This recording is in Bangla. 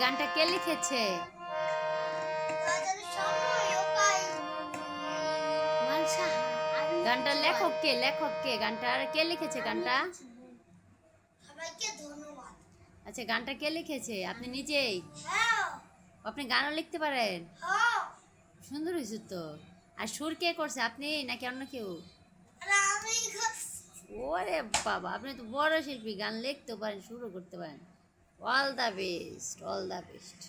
গানটা কে লিখেছে? গানটার লেখক কে? গানটার কে লিখেছে গানটা? আচ্ছা, গানটা কে লিখেছে? আপনি নিজেই? আপনি গানও লিখতে পারেন? সুন্দর হয়েছে তো। আর সুর কে করছে, আপনি নাকি অন্য কেউ? ওরে বাবা, আপনি তো বড় শিল্পী, গান লিখতে পারেন, সুরও করতে পারেন। All the best, all the best.